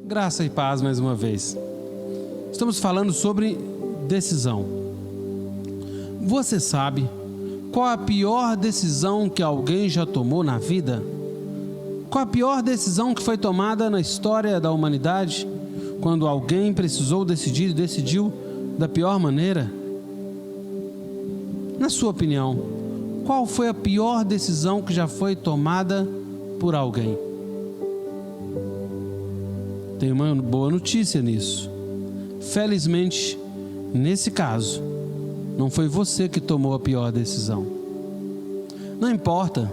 Graça e paz mais uma vez. Estamos falando sobre decisão. Você sabe qual a pior decisão que alguém já tomou na vida? Qual a pior decisão que foi tomada na história da humanidade? Quando alguém precisou decidir e decidiu da pior maneira? Na sua opinião, qual foi a pior decisão que já foi tomada por alguém? Tem uma boa notícia nisso. Felizmente, nesse caso, não foi você que tomou a pior decisão. Não importa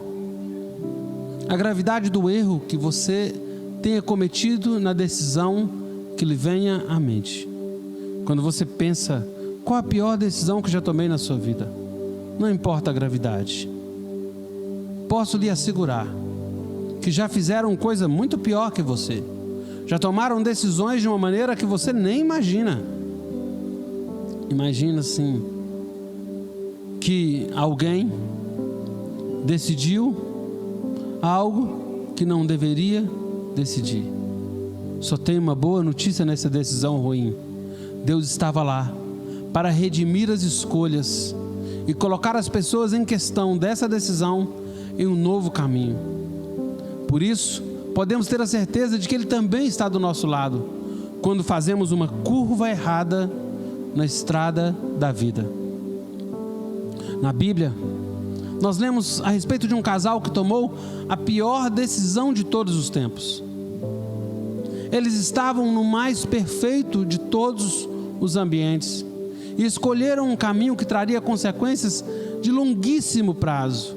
a gravidade do erro que você tenha cometido na decisão que lhe venha à mente. Quando você pensa, qual a pior decisão que já tomei na sua vida? Não importa a gravidade. Posso lhe assegurar que já fizeram coisa muito pior que você. Já tomaram decisões de uma maneira que você nem imagina. Imagina assim, que alguém decidiu algo que não deveria decidir. Só tem uma boa notícia nessa decisão ruim. Deus estava lá para redimir as escolhas e colocar as pessoas em questão dessa decisão em um novo caminho. Por isso, podemos ter a certeza de que Ele também está do nosso lado quando fazemos uma curva errada na estrada da vida. Na Bíblia, nós lemos a respeito de um casal que tomou a pior decisão de todos os tempos. Eles estavam no mais perfeito de todos os ambientes e escolheram um caminho que traria consequências de longuíssimo prazo.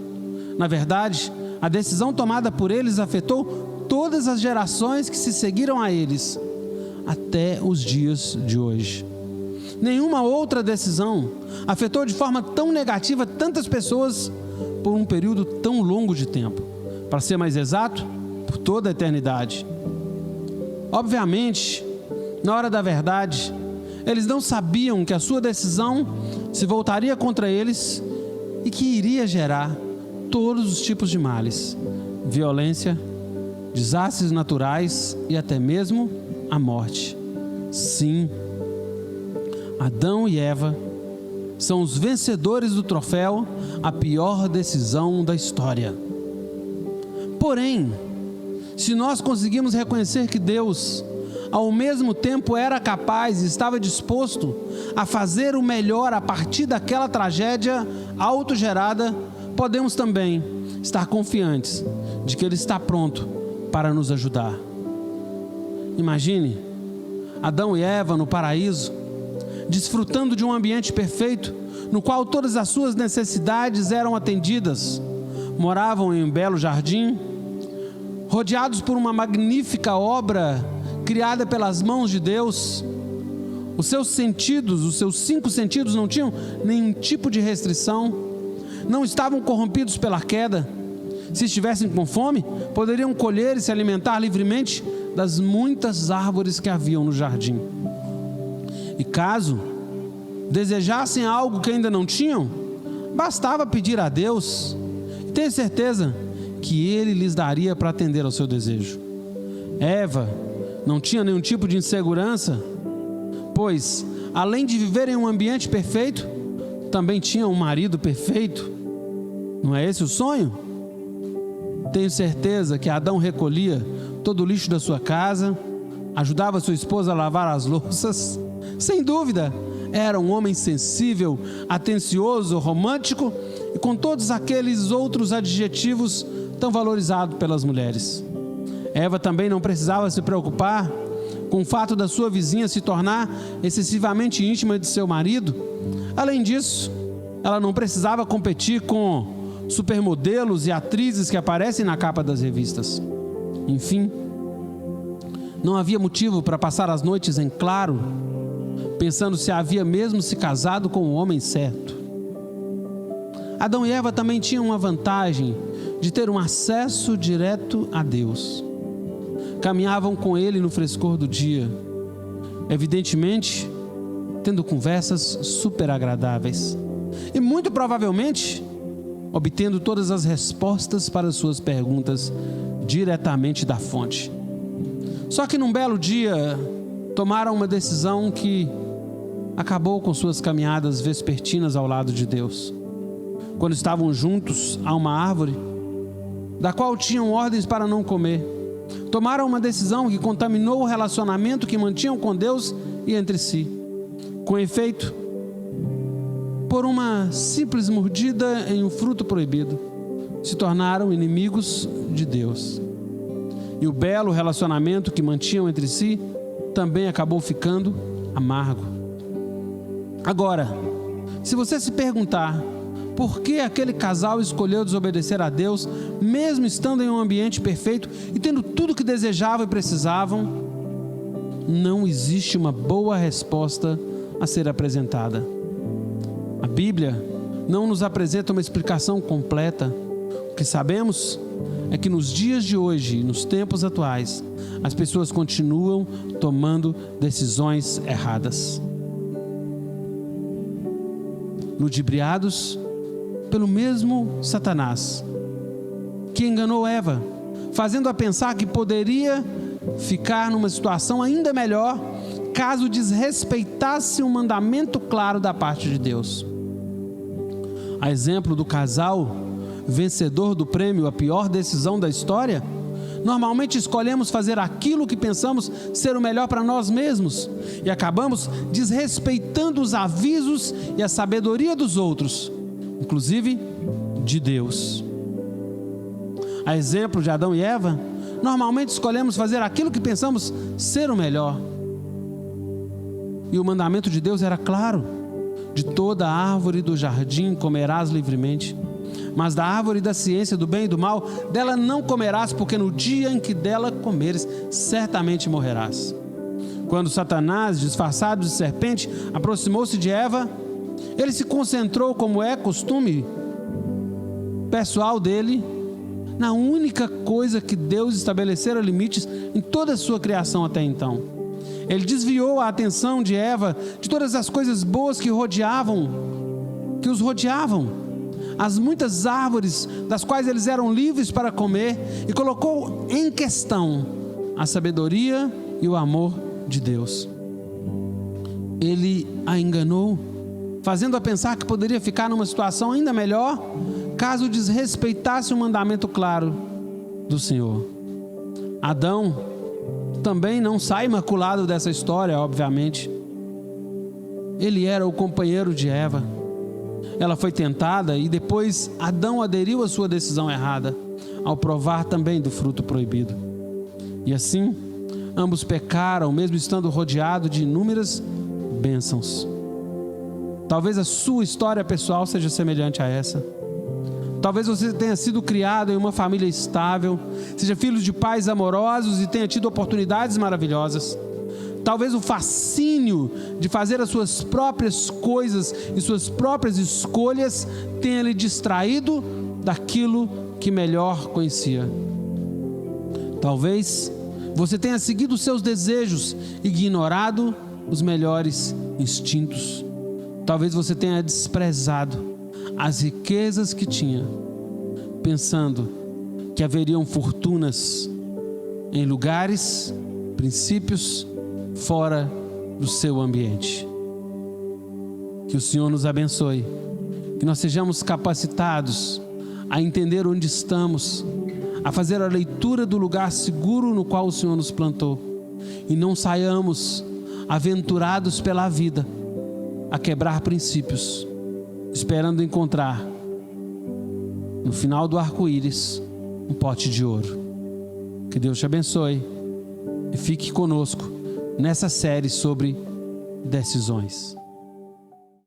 Na verdade, a decisão tomada por eles afetou todas as gerações que se seguiram a eles, até os dias de hoje. Nenhuma outra decisão afetou de forma tão negativa tantas pessoas por um período tão longo de tempo. Para ser mais exato, por toda a eternidade. Obviamente, na hora da verdade, eles não sabiam que a sua decisão se voltaria contra eles e que iria gerar todos os tipos de males, violência, desastres naturais e até mesmo a morte. Sim, Adão e Eva são os vencedores do troféu, a pior decisão da história. Porém, se nós conseguimos reconhecer que Deus, ao mesmo tempo, era capaz e estava disposto a fazer o melhor a partir daquela tragédia autogerada, podemos também estar confiantes de que Ele está pronto para nos ajudar. Imagine Adão e Eva no paraíso, desfrutando de um ambiente perfeito, no qual todas as suas necessidades eram atendidas. Moravam em um belo jardim, rodeados por uma magnífica obra criada pelas mãos de Deus. Os seus 5 sentidos não tinham nenhum tipo de restrição, não estavam corrompidos pela queda. Se estivessem com fome, poderiam colher e se alimentar livremente das muitas árvores que haviam no jardim. E caso desejassem algo que ainda não tinham, bastava pedir a Deus, e tenha certeza que Ele lhes daria para atender ao seu desejo. Eva não tinha nenhum tipo de insegurança, pois, além de viver em um ambiente perfeito, também tinha um marido perfeito. Não é esse o sonho? Tenho certeza que Adão recolhia todo o lixo da sua casa, ajudava sua esposa a lavar as louças. Sem dúvida, era um homem sensível, atencioso, romântico e com todos aqueles outros adjetivos tão valorizados pelas mulheres. Eva também não precisava se preocupar com o fato da sua vizinha se tornar excessivamente íntima de seu marido. Além disso, ela não precisava competir com supermodelos e atrizes que aparecem na capa das revistas. Enfim, não havia motivo para passar as noites em claro, pensando se havia mesmo se casado com o homem certo. Adão e Eva também tinham uma vantagem de ter um acesso direto a Deus. Caminhavam com Ele no frescor do dia, evidentemente tendo conversas super agradáveis e muito provavelmente obtendo todas as respostas para suas perguntas diretamente da fonte. Só que num belo dia, tomaram uma decisão que acabou com suas caminhadas vespertinas ao lado de Deus. Quando estavam juntos a uma árvore, da qual tinham ordens para não comer, tomaram uma decisão que contaminou o relacionamento que mantinham com Deus e entre si. Com efeito, por uma simples mordida em um fruto proibido, se tornaram inimigos de Deus. E o belo relacionamento que mantinham entre si também acabou ficando amargo. Agora, se você se perguntar por que aquele casal escolheu desobedecer a Deus, mesmo estando em um ambiente perfeito e tendo tudo o que desejavam e precisavam, não existe uma boa resposta a ser apresentada. A Bíblia não nos apresenta uma explicação completa. O que sabemos é que nos dias de hoje, nos tempos atuais, as pessoas continuam tomando decisões erradas, ludibriados pelo mesmo Satanás, que enganou Eva, fazendo-a pensar que poderia ficar numa situação ainda melhor caso desrespeitasse um mandamento claro da parte de Deus. A exemplo do casal vencedor do prêmio A Pior Decisão da História, normalmente escolhemos fazer aquilo que pensamos ser o melhor para nós mesmos e acabamos desrespeitando os avisos e a sabedoria dos outros, inclusive de Deus. A exemplo de Adão e Eva, normalmente escolhemos fazer aquilo que pensamos ser o melhor. E o mandamento de Deus era claro: de toda árvore do jardim comerás livremente, mas da árvore da ciência do bem e do mal, dela não comerás, porque no dia em que dela comeres, certamente morrerás. Quando Satanás, disfarçado de serpente, aproximou-se de Eva, ele se concentrou, como é costume pessoal dele, na única coisa que Deus estabelecera limites em toda a sua criação até então. Ele desviou a atenção de Eva de todas as coisas boas que os rodeavam, as muitas árvores das quais eles eram livres para comer, e colocou em questão a sabedoria e o amor de Deus. Ele a enganou, fazendo-a pensar que poderia ficar numa situação ainda melhor caso desrespeitasse o mandamento claro do Senhor. Adão também não sai imaculado dessa história, obviamente. Ele era o companheiro de Eva. Ela foi tentada e depois Adão aderiu à sua decisão errada, ao provar também do fruto proibido. E assim, ambos pecaram, mesmo estando rodeados de inúmeras bênçãos. Talvez a sua história pessoal seja semelhante a essa. Talvez você tenha sido criado em uma família estável, seja filho de pais amorosos e tenha tido oportunidades maravilhosas. Talvez o fascínio de fazer as suas próprias coisas e suas próprias escolhas tenha lhe distraído daquilo que melhor conhecia. Talvez você tenha seguido os seus desejos e ignorado os melhores instintos. Talvez você tenha desprezado as riquezas que tinha, pensando que haveriam fortunas em lugares, princípios fora do seu ambiente. Que o Senhor nos abençoe, que nós sejamos capacitados a entender onde estamos, a fazer a leitura do lugar seguro no qual o Senhor nos plantou, e não saiamos aventurados pela vida a quebrar princípios, esperando encontrar no final do arco-íris um pote de ouro. Que Deus te abençoe e fique conosco nessa série sobre decisões.